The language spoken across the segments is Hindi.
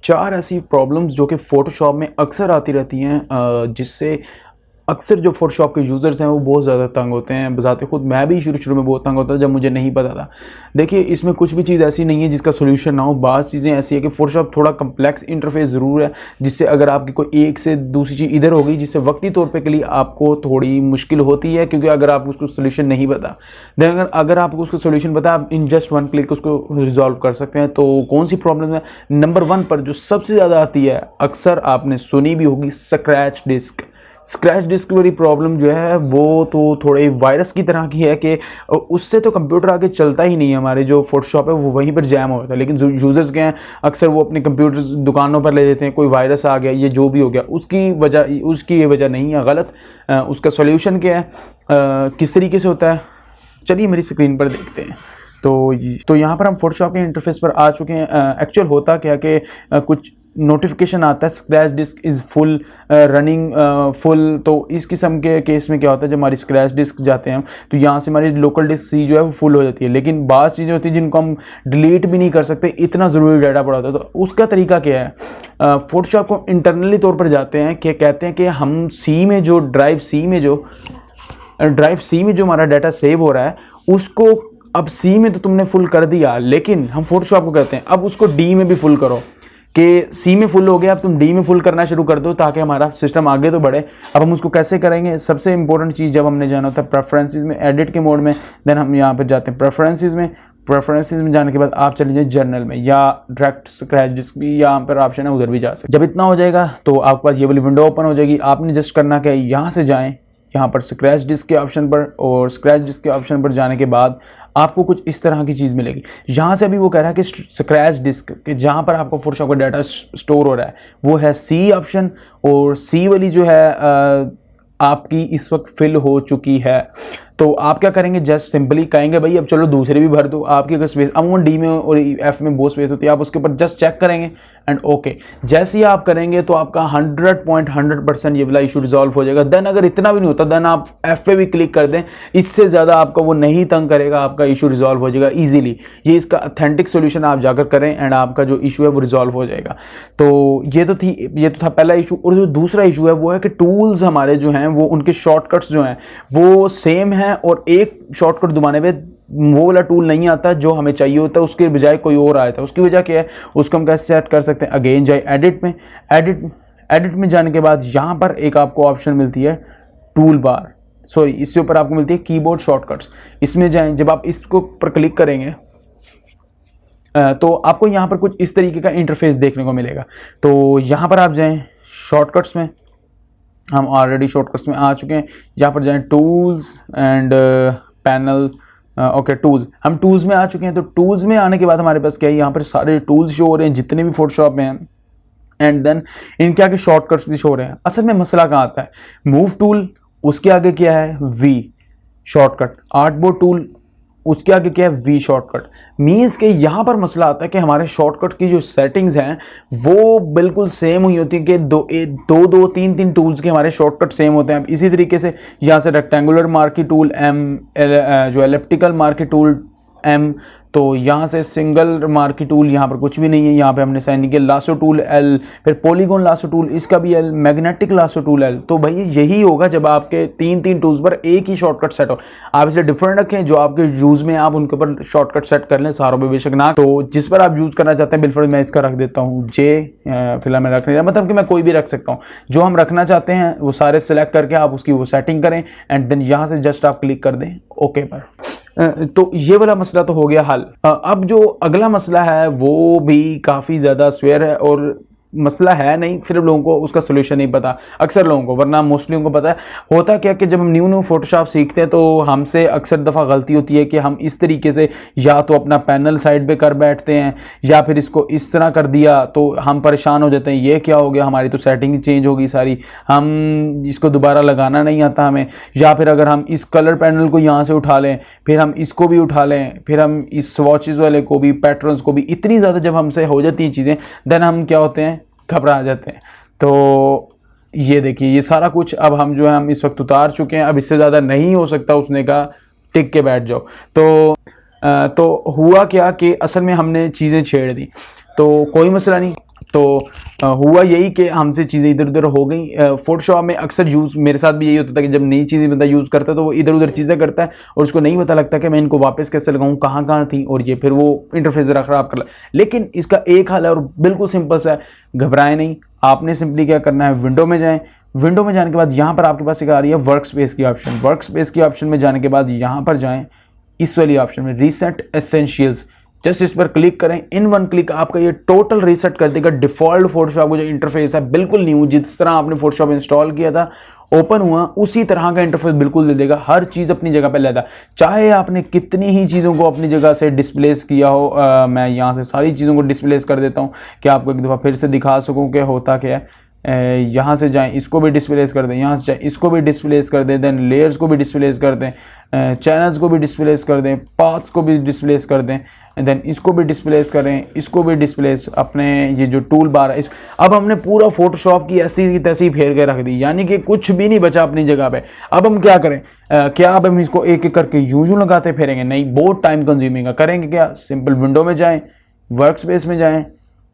4 ऐसी प्रॉब्लम्स जो कि फ़ोटोशॉप में अक्सर आती रहती हैं, जिससे अक्सर जो फ़ोटोशॉप के यूज़र्स हैं वो बहुत ज़्यादा तंग होते हैं। बज़ाते खुद मैं भी शुरू में बहुत तंग होता था जब मुझे नहीं पता था। देखिए, इसमें कुछ भी चीज़ ऐसी नहीं है जिसका सॉल्यूशन ना हो। बाज़ चीज़ें ऐसी है कि फ़ोटोशॉप थोड़ा कम्प्लेक्स इंटरफ़ेस ज़रूर है, जिससे अगर आपकी कोई एक से दूसरी चीज़ इधर हो गई, जिससे वक्ती तौर पे के लिए आपको थोड़ी मुश्किल होती है, क्योंकि अगर आपको उसको सॉल्यूशन नहीं पता, देन अगर आपको उसका सॉल्यूशन पता है, आप इन जस्ट 1 क्लिक उसको रिज़ॉल्व कर सकते हैं। तो कौन सी प्रॉब्लम है? नंबर 1 पर जो सबसे ज़्यादा आती है, अक्सर आपने सुनी भी होगी, स्क्रैच डिस्क। स्क्रैच डिस्क वाली प्रॉब्लम जो है वो तो थोड़े वायरस की तरह की है कि उससे तो कंप्यूटर आगे चलता ही नहीं है। हमारे जो फोटोशॉप है वो वहीं पर जैम होता है, लेकिन जो यूज़र्स के हैं अक्सर वो अपने कंप्यूटर दुकानों पर ले देते हैं। कोई वायरस आ गया, ये जो भी हो गया, उसकी ये वजह नहीं है, गलत। उसका सॉल्यूशन क्या है, किस तरीके से होता है, चलिए मेरी स्क्रीन पर देखते हैं। तो यहाँ पर हम फोटोशॉप के इंटरफेस पर आ चुके हैं। एक्चुअल होता क्या कि कुछ नोटिफिकेशन आता है, scratch disc is full running full. तो इस किस्म के केस में क्या होता है, जब हमारी स्क्रैच डिस्क जाते हैं तो यहाँ से हमारी लोकल डिस्क सी जो है वो फुल हो जाती है। लेकिन बाज़ चीज़ें होती हैं जिनको हम डिलीट भी नहीं कर सकते, इतना ज़रूरी डाटा पड़ा होता है। तो उसका तरीका क्या है, फोटोशॉप को इंटरनली तौर पर जाते हैं कि कहते हैं कि हम ड्राइव सी में जो हमारा डाटा सेव हो रहा है उसको अब सी में तो तुमने फुल कर दिया, लेकिन हम फोटोशॉप को कहते हैं अब उसको डी में भी फुल करो। कि सी में फुल हो गया, अब तुम डी में फुल करना शुरू कर दो ताकि हमारा सिस्टम आगे तो बढ़े। अब हम उसको कैसे करेंगे? सबसे इंपॉर्टेंट चीज़ जब हमने जाना होता है प्रेफरेंसेस में, एडिट के मोड में, देन हम यहाँ पर जाते हैं प्रेफरेंसेस में जाने के बाद आप चले जाए जर्नल में, या डायरेक्ट स्क्रैच डिस्क भी यहाँ पर ऑप्शन है, उधर भी जा सकते। जब इतना हो जाएगा तो आपके पास ये वाली विंडो ओपन हो जाएगी। आपने जस्ट करना क्या है, यहाँ से जाएँ यहाँ पर स्क्रैच डिस्क के ऑप्शन पर, और स्क्रैच डिस्क के ऑप्शन पर जाने के बाद आपको कुछ इस तरह की चीज़ मिलेगी। यहाँ से अभी वो कह रहा है कि स्क्रैच डिस्क के जहाँ पर आपको फोटोशॉप का डाटा स्टोर हो रहा है वो है सी ऑप्शन, और सी वाली जो है आपकी इस वक्त फिल हो चुकी है। तो आप क्या करेंगे, जस्ट सिंपली कहेंगे भाई अब चलो दूसरे भी भर दो। आपकी अगर स्पेस अमूमन डी में और एफ में बहुत स्पेस होती है, आप उसके ऊपर जस्ट चेक करेंगे एंड ओके। जैसे ही आप करेंगे तो आपका 100% ये वाला इशू रिजॉल्व हो जाएगा। देन अगर इतना भी नहीं होता, देन आप एफ पे भी क्लिक कर दें, इससे ज़्यादा आपका वो नहीं तंग करेगा, आपका इशू रिजॉल्व हो जाएगा ईजिली। ये इसका ऑथेंटिक सोल्यूशन आप जाकर करें एंड आपका जो इशू है वो रिजॉल्व हो जाएगा। तो ये तो था पहला इशू। और जो दूसरा इशू है वो है कि टूल्स हमारे जो हैं वो उनके शॉर्टकट्स जो हैं वो सेम हैं, और एक शॉर्टकट दबाने पे वो वाला टूल नहीं आता जो हमें चाहिए होता है, उसके बजाय कोई और आया था। उसकी वजह क्या है, उसको हम कैसे सेट कर सकते हैं? अगेन जाए एडिट में जाने के बाद यहाँ पर एक आपको ऑप्शन मिलती है टूल बार, सॉरी इसके ऊपर आपको मिलती है कीबोर्ड शॉर्टकट्स। इसमें जाएं, जब आप इसको पर क्लिक करेंगे तो आपको यहाँ पर कुछ इस तरीके का इंटरफेस देखने को मिलेगा। तो यहाँ पर आप जाएं शॉर्टकट्स में, हम ऑलरेडी शॉर्टकट्स में आ चुके हैं। यहाँ पर जाएं tools and panel, okay tools, हम टूल्स में आ चुके हैं। तो टूल्स में आने के बाद हमारे पास क्या है, यहाँ पर सारे टूल्स शो हो रहे हैं जितने भी फोटोशॉप में हैं, एंड देन इनके आगे शॉर्टकट्स भी शो हो रहे हैं। असल में मसला कहाँ आता है, मूव टूल उसके आगे क्या है वी शॉर्टकट, आर्टबोर्ड टूल उसके आगे क्या है वी शॉर्टकट। मीन्स के यहाँ पर मसला आता है कि हमारे शॉर्टकट की जो सेटिंग्स हैं वो बिल्कुल सेम हुई होती है कि दो तीन टूल्स के हमारे शॉर्टकट सेम होते हैं। इसी तरीके से यहाँ से रेक्टेंगुलर मार्की टूल एम, जो एलिप्टिकल मार्की टूल एम, तो यहाँ से सिंगल मार्की टूल यहाँ पर कुछ भी नहीं है। यहाँ पे हमने साइन किया लासो टूल एल, फिर पॉलीगॉन लासो टूल इसका भी L, magnetic lasso tool L. तो भाई यही होगा जब आपके तीन टूल्स पर एक ही शॉर्टकट सेट हो। आप इसे डिफरेंट रखें, जो आपके यूज़ में आप उनके ऊपर शॉर्टकट सेट कर लें, सारों पर बेशक ना। तो जिस पर आप यूज़ करना चाहते हैं, बिल्कुल मैं इसका रख देता हूँ जे, फिलहाल मैं रख नहीं रहा, मतलब कि मैं कोई भी रख सकता हूँ। जो हम रखना चाहते हैं वो सारे सिलेक्ट करके आप उसकी वो सेटिंग करें एंड देन यहाँ से जस्ट आप क्लिक कर दें ओके पर। तो ये वाला मसला तो हो गया हल। अब जो अगला मसला है वो भी काफ़ी ज़्यादा स्वेयर है, और मसला है नहीं, सिर्फ लोगों को उसका सोल्यूशन नहीं पता, अक्सर लोगों को, वरना मोस्टली उनको पता है। होता क्या कि जब हम न्यू फोटोशॉप सीखते हैं तो हमसे अक्सर दफ़ा गलती होती है कि हम इस तरीके से या तो अपना पैनल साइड पे कर बैठते हैं या फिर इसको इस तरह कर दिया, तो हम परेशान हो जाते हैं, ये क्या हो गया, हमारी तो सेटिंग चेंज होगी सारी, हम इसको दोबारा लगाना नहीं आता हमें। या फिर अगर हम इस कलर पैनल को यहाँ से उठा लें, फिर हम इसको भी उठा लें, फिर हम इस स्वॉचेस वाले को भी, पैटर्न्स को भी, इतनी ज़्यादा जब हमसे हो जाती हैं चीज़ें, देन हम क्या होते हैं, घबरा जाते हैं। तो ये देखिए ये सारा कुछ अब हम जो है हम इस वक्त उतार चुके हैं। अब इससे ज़्यादा नहीं हो सकता, उसने कहा टिक के बैठ जाओ। तो हुआ क्या कि असल में हमने चीज़ें छेड़ दी, तो कोई मसला नहीं, तो हुआ यही कि हमसे चीज़ें इधर उधर हो गई। फोटोशॉप में अक्सर यूज़ मेरे साथ भी यही होता था कि जब नई चीज़ें बंदा यूज़ करता है तो वो इधर उधर चीज़ें करता है और उसको नहीं पता लगता कि मैं इनको वापस कैसे लगाऊं, कहाँ कहाँ थी, और ये फिर वो इंटरफेस ज़रा ख़राब कर ला। लेकिन इसका एक हल है और बिल्कुल सिंपल सा है, घबराएं नहीं। आपने सिंपली क्या करना है, विंडो में जाएँ। विंडो में जाने के बाद यहाँ पर आपके पास एक आ रही है वर्क स्पेस की ऑप्शन। वर्क स्पेस की ऑप्शन में जाने के बाद यहाँ पर जाएँ, इस वाली ऑप्शन में रीसेट एसेंशियल्स, जस्ट इस पर क्लिक करें। इन वन क्लिक आपका ये टोटल रीसेट कर देगा। डिफॉल्ट फोटोशॉप का जो इंटरफेस है बिल्कुल न्यू, जिस तरह आपने फोटोशॉप इंस्टॉल किया था, ओपन हुआ, उसी तरह का इंटरफेस बिल्कुल दे देगा। हर चीज़ अपनी जगह पे लेता, चाहे आपने कितनी ही चीज़ों को अपनी जगह से डिस्प्लेस किया हो। मैं यहाँ से सारी चीज़ों को डिस्प्लेस कर देता हूँ कि आपको एक दफ़ा फिर से दिखा सकूँ कि होता क्या है। यहाँ से जाएं, इसको भी डिस्प्लेस कर दें, यहाँ से जाएं, इसको भी डिस्प्लेस कर दें, देन लेयर्स को भी डिस्प्लेस कर दें, चैनल्स को भी डिस्प्लेस कर दें, पाथ्स को भी डिस्प्लेस कर दें, देन इसको भी डिस्प्लेस करें, इसको भी डिस्प्लेस, अपने ये जो टूल बार है इस, अब हमने पूरा फोटोशॉप की ऐसी की तैसी फेर के रख दी, यानी कि कुछ भी नहीं बचा अपनी जगह पे। अब हम क्या करें, क्या अब हम इसको एक एक करके यूं लगाते फिरेंगे? नहीं, बहुत टाइम कंज्यूमिंग है। करेंगे क्या, सिंपल विंडो में जाएँ, वर्क स्पेस में जाएँ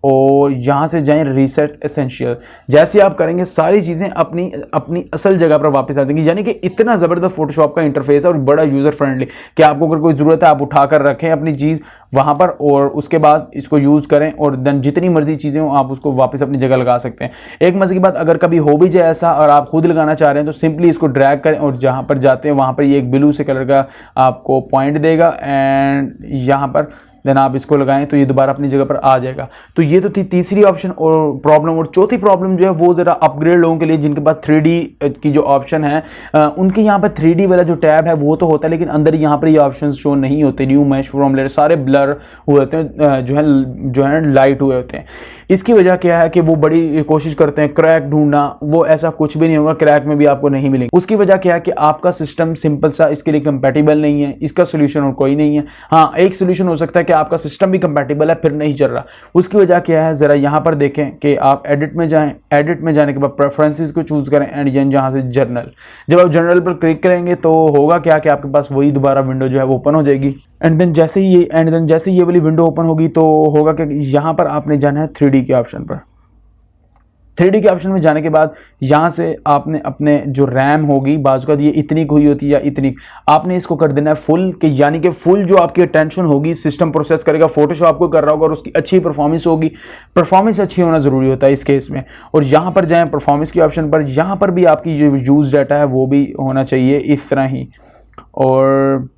और यहाँ से जाएं रीसेट एसेंशियल। जैसे आप करेंगे सारी चीज़ें अपनी अपनी असल जगह पर वापस आ जाएंगी। यानी कि इतना ज़बरदस्त फोटोशॉप का इंटरफेस है और बड़ा यूज़र फ्रेंडली कि आपको अगर कोई ज़रूरत है आप उठा कर रखें अपनी चीज़ वहाँ पर और उसके बाद इसको यूज़ करें और देन जितनी मर्जी चीज़ें हो आप उसको वापस अपनी जगह लगा सकते हैं। एक मज़े की बात, अगर कभी हो भी जाए ऐसा और आप खुद लगाना चाह रहे हैं तो सिंपली इसको ड्रैग करें और जहाँ पर जाते हैं वहाँ पर ये एक ब्लू से कलर का आपको पॉइंट देगा एंड यहाँ पर देन आप इसको लगाएं तो ये दोबारा अपनी जगह पर आ जाएगा। तो ये तो थी तीसरी ऑप्शन और प्रॉब्लम। और चौथी प्रॉब्लम जो है वो ज़रा अपग्रेड लोगों के लिए जिनके पास 3D की जो ऑप्शन है, उनके यहाँ पर 3D वाला जो टैब है वो तो होता है लेकिन अंदर यहाँ पर ये ऑप्शन शो नहीं होते। न्यू मैश फ्रॉम लेयर सारे ब्लर हुए होते हैं, जो है लाइट हुए होते हैं। इसकी वजह क्या है कि वो बड़ी कोशिश करते हैं क्रैक ढूंढना, वो ऐसा कुछ भी नहीं होगा, क्रैक में भी आपको नहीं मिलेंगे। उसकी वजह क्या है कि आपका सिस्टम सिंपल सा इसके लिए कंपैटिबल नहीं है। इसका सोल्यूशन और कोई नहीं है। हाँ, एक सोल्यूशन हो सकता है कि आपका सिस्टम भी कंपैटिबल है फिर नहीं चल रहा। उसकी वजह क्या है, ज़रा यहाँ पर देखें कि आप एडिट में जाएं, एडिट में जाने के बाद प्रेफरेंसेस को चूज़ करें एंड यहाँ से जर्नल। जब आप जर्नल पर क्लिक करेंगे तो होगा क्या कि आपके पास वही दोबारा विंडो जो है वो ओपन हो जाएगी। एंड देन जैसे ये वाली विंडो ओपन होगी तो होगा कि यहाँ पर आपने जाना है 3D के ऑप्शन पर। 3D के ऑप्शन में जाने के बाद यहाँ से आपने अपने जो रैम होगी, बाजू का ये इतनी हुई होती है या इतनी, आपने इसको कर देना है फुल, कि यानी कि फुल जो आपकी अटेंशन होगी सिस्टम प्रोसेस करेगा, फोटोशॉप को कर रहा होगा और उसकी अच्छी परफॉर्मेंस होगी। परफॉर्मेंस अच्छी होना ज़रूरी होता है इस केस में। और यहाँ पर जाएँ परफॉर्मेंस के ऑप्शन पर, यहाँ पर भी आपकी जो यूज़ डाटा है वो भी होना चाहिए इस तरह ही। और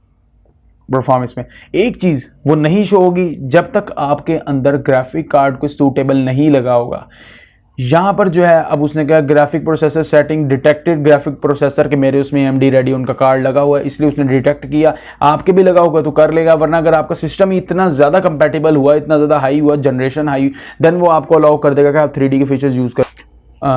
परफॉर्मेंस में एक चीज़ वो नहीं शो होगी जब तक आपके अंदर ग्राफिक कार्ड को सूटेबल नहीं लगा होगा। यहाँ पर जो है अब उसने कहा graphic processor setting detected graphic processor के मेरे उसमें AMD रेडी उनका कार्ड लगा हुआ है इसलिए उसने डिटेक्ट किया। आपके भी लगा होगा तो कर लेगा, वरना अगर आपका सिस्टम इतना ज़्यादा कंपैटिबल हुआ, इतना ज़्यादा हाई हुआ, जनरेशन हाई, देन वो आपको अलाउ कर देगा कि आप 3D के फीचर्स यूज़ कर।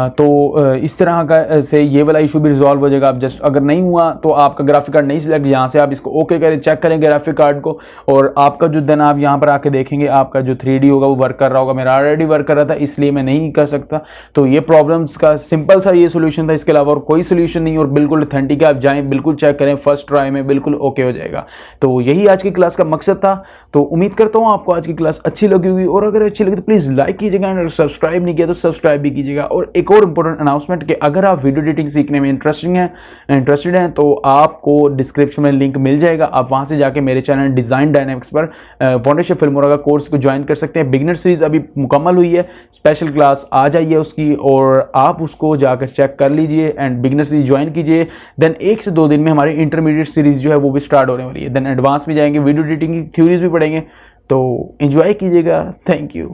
तो इस तरह का से ये वाला इशू भी रिजॉल्व हो जाएगा। आप जस्ट अगर नहीं हुआ तो आपका ग्राफिक कार्ड नहीं सिलेक्ट, यहाँ से आप इसको ओके करें, चेक करें ग्राफिक कार्ड को और आपका जो देन आप यहाँ पर आके देखेंगे आपका जो 3D होगा वो वर्क कर रहा होगा। मेरा ऑलरेडी वर्क कर रहा था इसलिए मैं नहीं कर सकता। तो ये प्रॉब्लम्स का सिंपल सा ये सोल्यूशन था, इसके अलावा और कोई सोल्यूशन नहीं और बिल्कुल ऑथेंटिक है। आप जाएँ, बिल्कुल चेक करें, फर्स्ट ट्राई में बिल्कुल ओके हो जाएगा। तो यही आज की क्लास का मकसद था। तो उम्मीद करता हूँ आपको आज की क्लास अच्छी लगी होगी और अगर अच्छी लगी तो प्लीज़ लाइक कीजिएगा, अगर सब्सक्राइब नहीं किया तो सब्सक्राइब भी कीजिएगा। और एक और इंपॉर्टेंट अनाउंसमेंट कि अगर आप वीडियो एडिटिंग सीखने में इंटरेस्टेड हैं तो आपको डिस्क्रिप्शन में लिंक मिल जाएगा। आप वहां से जाके मेरे चैनल डिज़ाइन डायनेमिक्स पर फाउंडेशन फिल्मोरा का कोर्स को ज्वाइन कर सकते हैं। बिगिनर सीरीज अभी मुकम्मल हुई है, स्पेशल क्लास आ जाइए उसकी और आप उसको जाकर चेक कर लीजिए एंड बिगिनर सीरीज ज्वाइन कीजिए। देन 1 से 2 दिन में हमारी इंटरमीडिएट सीरीज जो है वो भी स्टार्ट होने वाली है। देन एडवांस में जाएंगे, वीडियो एडिटिंग की थ्योरीज भी पढ़ेंगे। तो एंजॉय कीजिएगा। Thank you.